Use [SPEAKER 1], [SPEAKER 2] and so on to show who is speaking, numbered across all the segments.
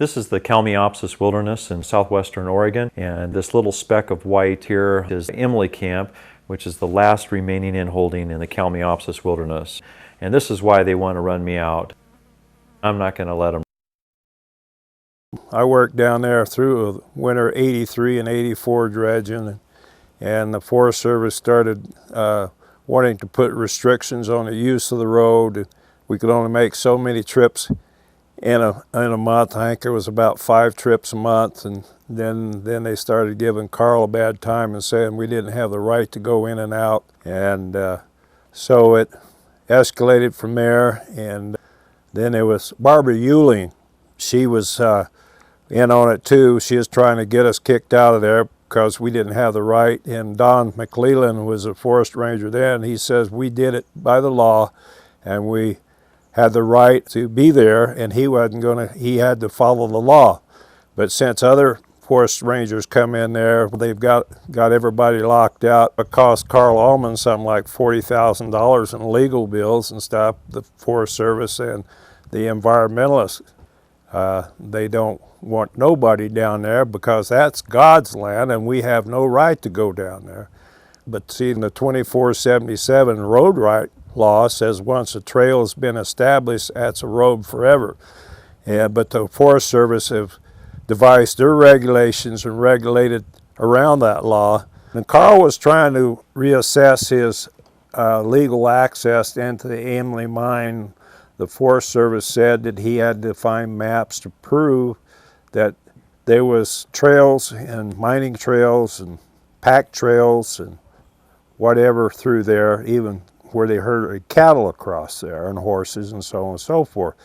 [SPEAKER 1] This is the Kalmiopsis wilderness in southwestern Oregon, and this little speck of white here is Emily Camp, which is the last remaining inholding in the Kalmiopsis wilderness. And this is why they want to run me out. I'm not going to let them.
[SPEAKER 2] I worked down there through winter 83 and 84 dredging, and the Forest Service started wanting to put restrictions on the use of the road. We could only make so many trips in a month. I think it was about 5 trips a month, and then they started giving Carl a bad time and saying we didn't have the right to go in and out, and so it escalated from there. And then there was Barbara Euling. She was in on it too. She was trying to get us kicked out of there because we didn't have the right. And Don McClellan was a forest ranger then. He says we did it by the law, and we had the right to be there, and he wasn't gonna. He had to follow the law. But since other forest rangers come in there, they've got everybody locked out. It cost Carl Alleman something like $40,000 in legal bills and stuff. The Forest Service and the environmentalists. They don't want nobody down there because that's God's land and we have no right to go down there. But see, the 2477 road right law says once a trail has been established, that's a road forever. But the Forest Service have devised their regulations and regulated around that law. And Carl was trying to reassess his legal access into the Emily mine. The Forest Service said that he had to find maps to prove that there was trails and mining trails and pack trails and whatever through there, even where they herded cattle across there and horses and so on and so forth.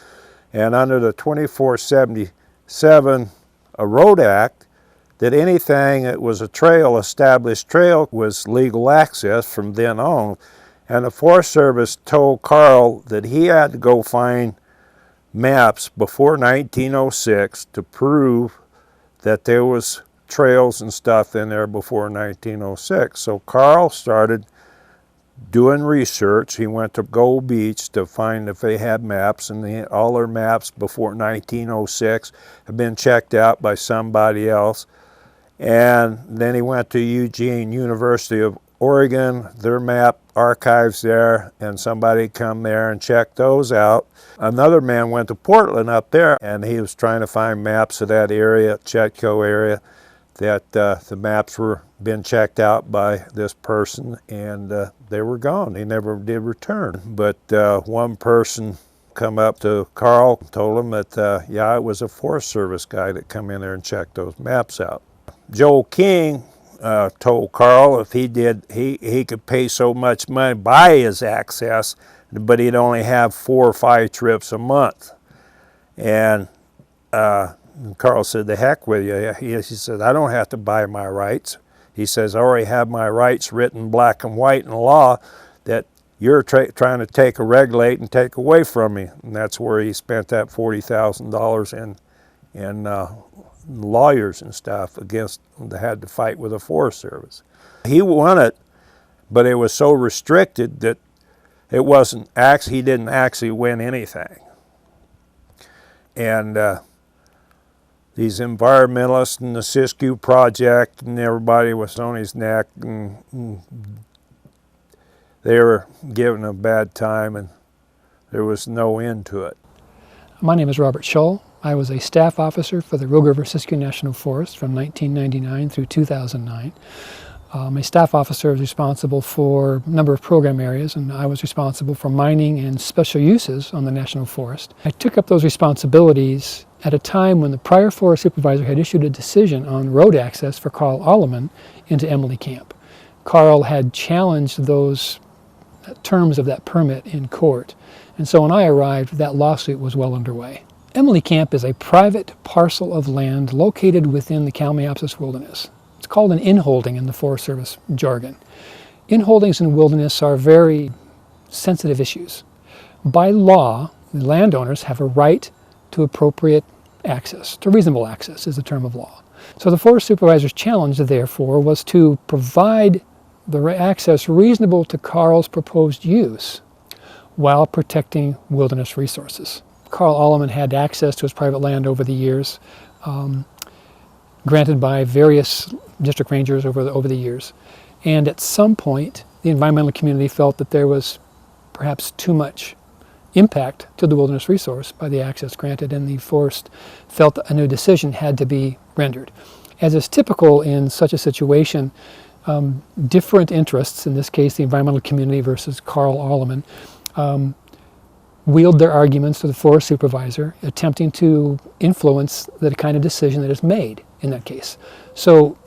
[SPEAKER 2] And under the 2477 Road Act, that anything that was a trail, established trail, was legal access from then on. And the Forest Service told Carl that he had to go find maps before 1906 to prove that there was trails and stuff in there before 1906. So Carl started doing research. He went to Gold Beach to find if they had maps, and all their maps before 1906 had been checked out by somebody else. And then he went to Eugene University of Oregon, their map archives there, and somebody come there and check those out. Another man went to Portland up there, and he was trying to find maps of that area, Chetco area, that the maps were being checked out by this person, and they were gone. They never did return. But one person come up to Carl, told him that, yeah, it was a Forest Service guy that come in there and checked those maps out. Joe King told Carl if he did, he could pay so much money, buy his access, but he'd only have 4 or 5 trips a month. And Carl said, the heck with you. He said, I don't have to buy my rights. He says, I already have my rights written black and white in law that you're trying to regulate and take away from me. And that's where he spent that $40,000 in lawyers and stuff against, they had to fight with the Forest Service. He won it, but it was so restricted that it wasn't, he didn't actually win anything. And these environmentalists and the Siskiyou Project and everybody was on his neck, and they were giving him a bad time, and there was no end to it.
[SPEAKER 3] My name is Robert Shull. I was a staff officer for the Rogue River-Siskiyou National Forest from 1999 through 2009. My staff officer was responsible for a number of program areas, and I was responsible for mining and special uses on the National Forest. I took up those responsibilities at a time when the prior forest supervisor had issued a decision on road access for Carl Alleman into Emily Camp. Carl had challenged those terms of that permit in court, and so when I arrived, that lawsuit was well underway. Emily Camp is a private parcel of land located within the Kalmiopsis wilderness. It's called an inholding in the Forest Service jargon. Inholdings in wilderness are very sensitive issues. By law, the landowners have a right to appropriate access, to reasonable access is the term of law. So the forest supervisor's challenge, therefore, was to provide the access reasonable to Carl's proposed use while protecting wilderness resources. Carl Alleman had access to his private land over the years, granted by various district rangers over the years. And at some point, the environmental community felt that there was perhaps too much impact to the wilderness resource by the access granted, and the forest felt that a new decision had to be rendered. As is typical in such a situation, different interests, in this case the environmental community versus Carl Alleman, wield their arguments to the forest supervisor, attempting to influence the kind of decision that is made in that case. So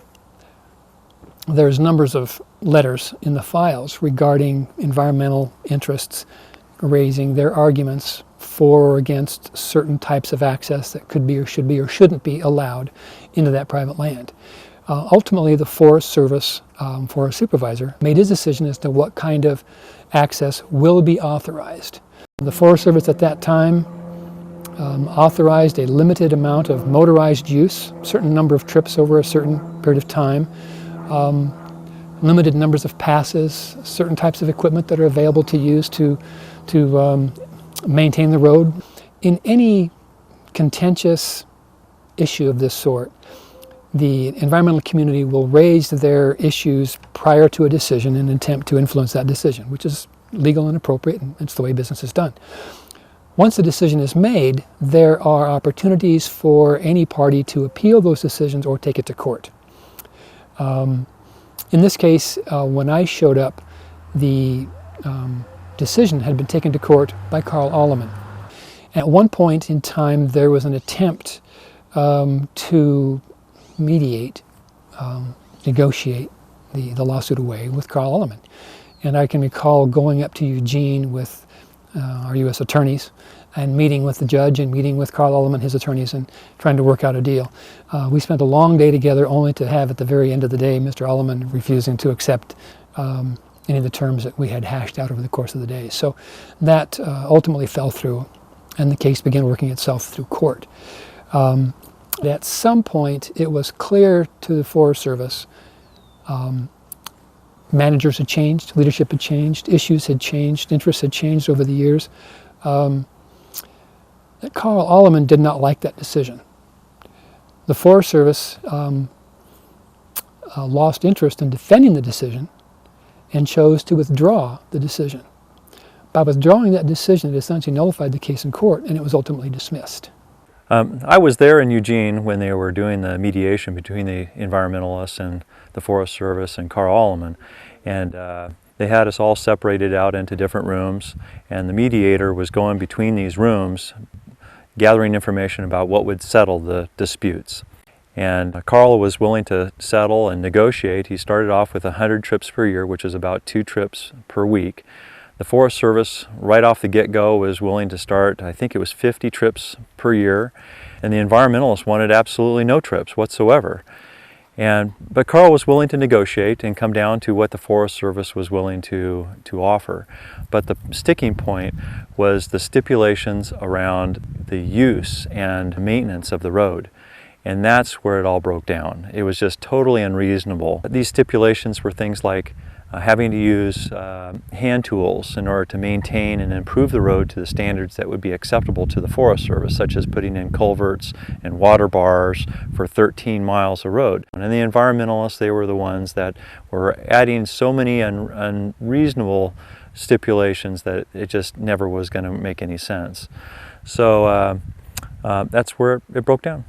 [SPEAKER 3] there's numbers of letters in the files regarding environmental interests raising their arguments for or against certain types of access that could be or shouldn't be allowed into that private land. Ultimately, the Forest Service forest supervisor made his decision as to what kind of access will be authorized. The Forest Service at that time authorized a limited amount of motorized use, a certain number of trips over a certain period of time, limited numbers of passes, certain types of equipment that are available to use to maintain the road. In any contentious issue of this sort, the environmental community will raise their issues prior to a decision in an attempt to influence that decision, which is legal and appropriate, and it's the way business is done. Once the decision is made, there are opportunities for any party to appeal those decisions or take it to court. In this case, when I showed up, the decision had been taken to court by Carl Alleman. At one point in time, there was an attempt to mediate, negotiate the lawsuit away with Carl Alleman. And I can recall going up to Eugene with our U.S. attorneys and meeting with the judge and meeting with Carl Alleman, his attorneys, and trying to work out a deal. We spent a long day together, only to have at the very end of the day Mr. Alleman refusing to accept any of the terms that we had hashed out over the course of the day. So that ultimately fell through, and the case began working itself through court. At some point, it was clear to the Forest Service, managers had changed, leadership had changed, issues had changed, interests had changed over the years, that Carl Alleman did not like that decision. The Forest Service lost interest in defending the decision and chose to withdraw the decision. By withdrawing that decision, it essentially nullified the case in court, and it was ultimately dismissed.
[SPEAKER 1] I was there in Eugene when they were doing the mediation between the environmentalists and the Forest Service and Carl Alleman, and they had us all separated out into different rooms, and the mediator was going between these rooms gathering information about what would settle the disputes. And Carl was willing to settle and negotiate. He started off with 100 trips per year, which is about 2 trips per week. The Forest Service, right off the get-go, was willing to start, I think it was 50 trips per year, and the environmentalists wanted absolutely no trips whatsoever. But Carl was willing to negotiate and come down to what the Forest Service was willing to offer. But the sticking point was the stipulations around the use and maintenance of the road. And that's where it all broke down. It was just totally unreasonable. These stipulations were things like having to use hand tools in order to maintain and improve the road to the standards that would be acceptable to the Forest Service, such as putting in culverts and water bars for 13 miles of road. And the environmentalists, they were the ones that were adding so many unreasonable stipulations that it just never was going to make any sense. So that's where it broke down.